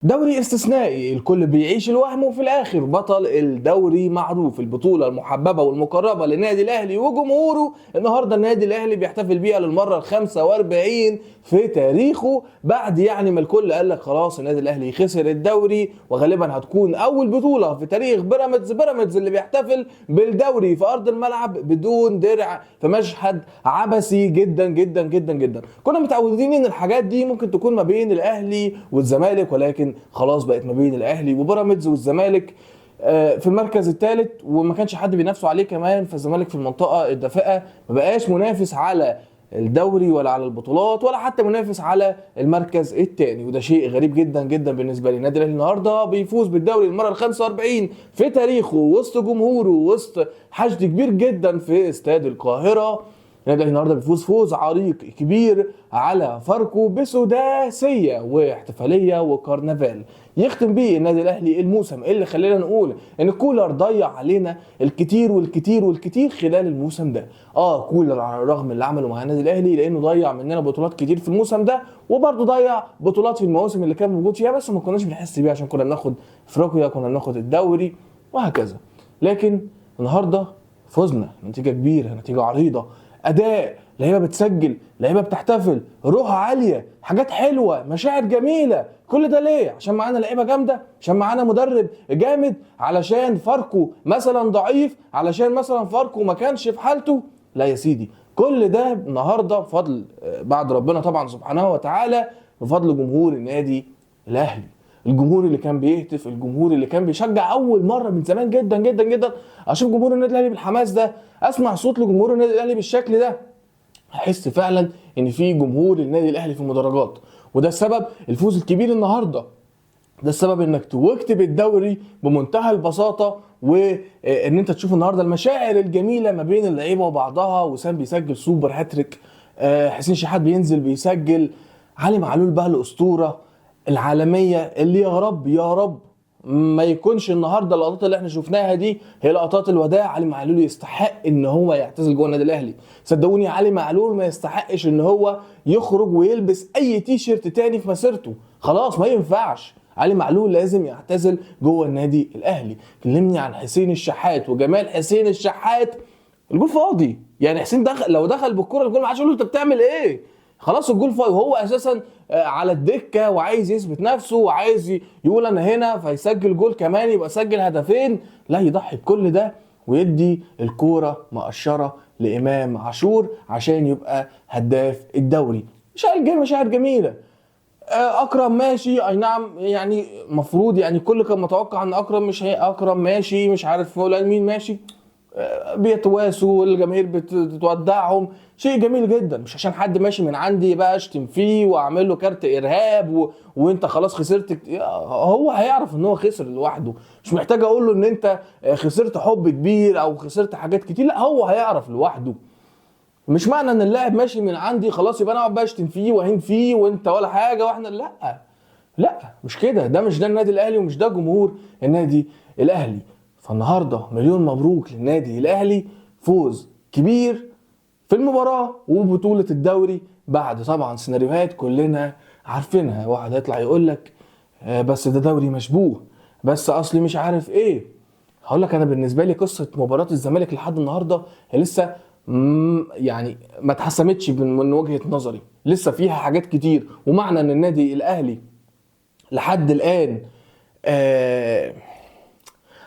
دوري استثنائي الكل بيعيش الوهم وفي الاخر بطل الدوري معروف. البطوله المحببه والمقربه للنادي الاهلي وجمهوره. النهارده النادي الاهلي بيحتفل بيها للمره ال 45 في تاريخه، بعد ما الكل قال لك خلاص النادي الاهلي خسر الدوري، وغالبا هتكون اول بطوله في تاريخ بيراميدز اللي بيحتفل بالدوري في ارض الملعب بدون درع، في مشهد عبثي جدا جدا جدا جدا. كنا متعودين ان الحاجات دي ممكن تكون ما بين الاهلي والزمالك، ولكن خلاص بقت ما بين الاهلي وبيراميدز والزمالك في المركز الثالث، وما كانش حد بينافسه عليه كمان. فالزمالك في المنطقه الدافئه ما بقاش منافس على الدوري ولا على البطولات ولا حتى منافس على المركز الثاني، وده شيء غريب جدا جدا بالنسبه لي. النادي الاهلي النهارده بيفوز بالدوري المره ال 45 في تاريخه، وسط جمهوره، وسط حشد كبير جدا في استاد القاهره. النادي الاهلي النهارده بيفوز فوز عريق كبير على فاركو بسداسيه واحتفاليه وكرنفال يختم بيه النادي الاهلي الموسم اللي خلينا نقول ان كولر ضيع علينا الكتير والكتير والكتير خلال الموسم ده. كولر على الرغم من اللي عمله مع النادي الاهلي، لانه ضيع مننا بطولات كتير في الموسم ده، وبرضه ضيع بطولات في المواسم اللي كان موجود فيها بس ما كناش بنحس بيها عشان كنا بناخد افريقيا، كنا بناخد الدوري وهكذا. لكن النهارده فزنا نتيجه كبيره، نتيجه عريضه، اداء، لعيبه بتسجل، لعيبه بتحتفل، روح عاليه، حاجات حلوه، مشاعر جميله. كل ده ليه؟ عشان معانا لعيبه جامده، عشان معانا مدرب جامد، علشان فاركو مثلا ضعيف، علشان مثلا فاركو ما كانش في حالته؟ لا يا سيدي، كل ده النهارده بفضل بعد ربنا طبعا سبحانه وتعالى، بفضل جمهور النادي الاهلي. الجمهور اللي كان بيهتف، الجمهور اللي كان بيشجع. اول مره من زمان جدا جدا جدا اشوف جمهور النادي الاهلي بالحماس ده، اسمع صوت لجمهور النادي الاهلي بالشكل ده، احس فعلا ان في جمهور النادي الاهلي في المدرجات. وده السبب الفوز الكبير النهارده، ده السبب انك تكتب الدوري بمنتهى البساطه، وان انت تشوف النهارده المشاعر الجميله ما بين اللعيبه وبعضها. وسام بيسجل سوبر هاتريك، حسين شحات بينزل بيسجل، علي معلول بقى الاسطوره العالميه اللي يا رب يا رب ما يكونش النهارده اللقطات اللي احنا شفناها دي هي لقطات الوداع. علي معلول يستحق ان هو يعتزل جوه النادي الاهلي، صدقوني علي معلول ما يستحقش ان هو يخرج ويلبس اي تي شيرت تاني في مسيرته. خلاص ما ينفعش، علي معلول لازم يعتزل جوه النادي الاهلي. كلمني عن حسين الشحات وجمال حسين الشحات، الجول فاضي. حسين دخل، لو دخل بالكره الجول ما حدش يقول له انت بتعمل ايه، خلاص الجول فاضي، وهو اساسا على الدكه وعايز يثبت نفسه وعايز يقول انا هنا، فيسجل جول كمان يبقى سجل هدفين. لا، يضحي بكل ده ويدي الكوره مقشره لامام عاشور عشان يبقى هداف الدوري. مشاعر جميله. اكرم ماشي، اي نعم، مفروض كل كان متوقع ان اكرم مش هي اكرم ماشي، مش عارف فلان مين ماشي، بيتواسوا والجماهير بتودعهم، شيء جميل جدا. مش عشان حد ماشي من عندي بقى اشتم فيه واعمل له كارت ارهاب وانت خلاص خسرت هو هيعرف ان هو خسر لوحده، مش محتاج اقول له ان انت خسرت حب كبير او خسرت حاجات كتير، لا هو هيعرف لوحده. مش معنى ان اللاعب ماشي من عندي خلاص يبقى انا اقعد بقى اشتم فيه واهين فيه وانت ولا حاجه واحنا لا. لا مش كده، ده مش ده النادي الاهلي ومش ده جمهور النادي الاهلي. فالنهارده مليون مبروك للنادي الاهلي، فوز كبير في المباراه وبطوله الدوري، بعد طبعا سيناريوهات كلنا عارفينها. واحد هيطلع يقول لك بس ده دوري مشبوه، بس اصلي مش عارف ايه. هقول لك انا بالنسبه لي قصه مباراه الزمالك لحد النهارده هي لسه ما اتحسمتش من وجهه نظري، لسه فيها حاجات كتير. ومعنى ان النادي الاهلي لحد الان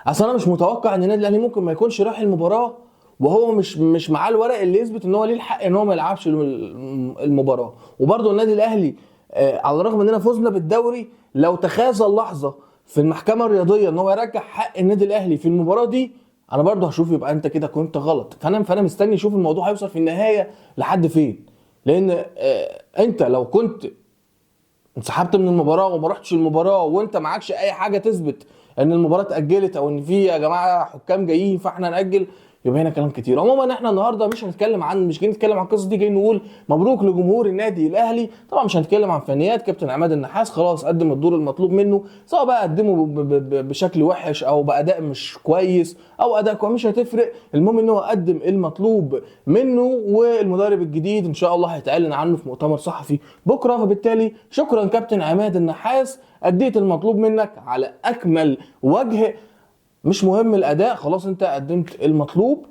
اصل انا مش متوقع ان النادي الاهلي ممكن ما يكونش راح المباراه وهو مش معاه الورق اللي يثبت ان هو ليه الحق ان هو ما يلعبش المباراه. وبرضه النادي الاهلي على الرغم اننا فزنا بالدوري، لو تخاذل اللحظه في المحكمه الرياضيه ان هو يرجع حق النادي الاهلي في المباراه دي، انا برضه هشوف يبقى انت كده كنت غلط. فانا مستني اشوف الموضوع هيوصل في النهايه لحد فين. لان انت لو كنت انسحبت من المباراه وما رحتش المباراه وانت معكش اي حاجه تثبت ان المباراه اتاجلت او ان في يا جماعه حكام جايين فاحنا ناجل، يبقى هنا كلام كتير. عموما احنا النهارده مش جايين نتكلم عن القصه دي، جايين نقول مبروك لجمهور النادي الاهلي. طبعا مش هنتكلم عن فنيات، كابتن عماد النحاس خلاص قدم الدور المطلوب منه، سواء بقى قدمه بشكل وحش او باداء مش كويس او اداء كويس مش هتفرق، المهم ان هو قدم المطلوب منه، والمدرب الجديد ان شاء الله هيتعلن عنه في مؤتمر صحفي بكره. فبالتالي شكرا كابتن عماد النحاس، اديت المطلوب منك على اكمل وجه، مش مهم الاداء، خلاص انت قدمت المطلوب.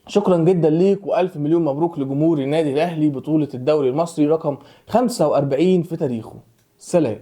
شكرا جدا ليك، والف مليون مبروك لجمهور النادي الاهلي بطولة الدوري المصري رقم 45 في تاريخه. سلام.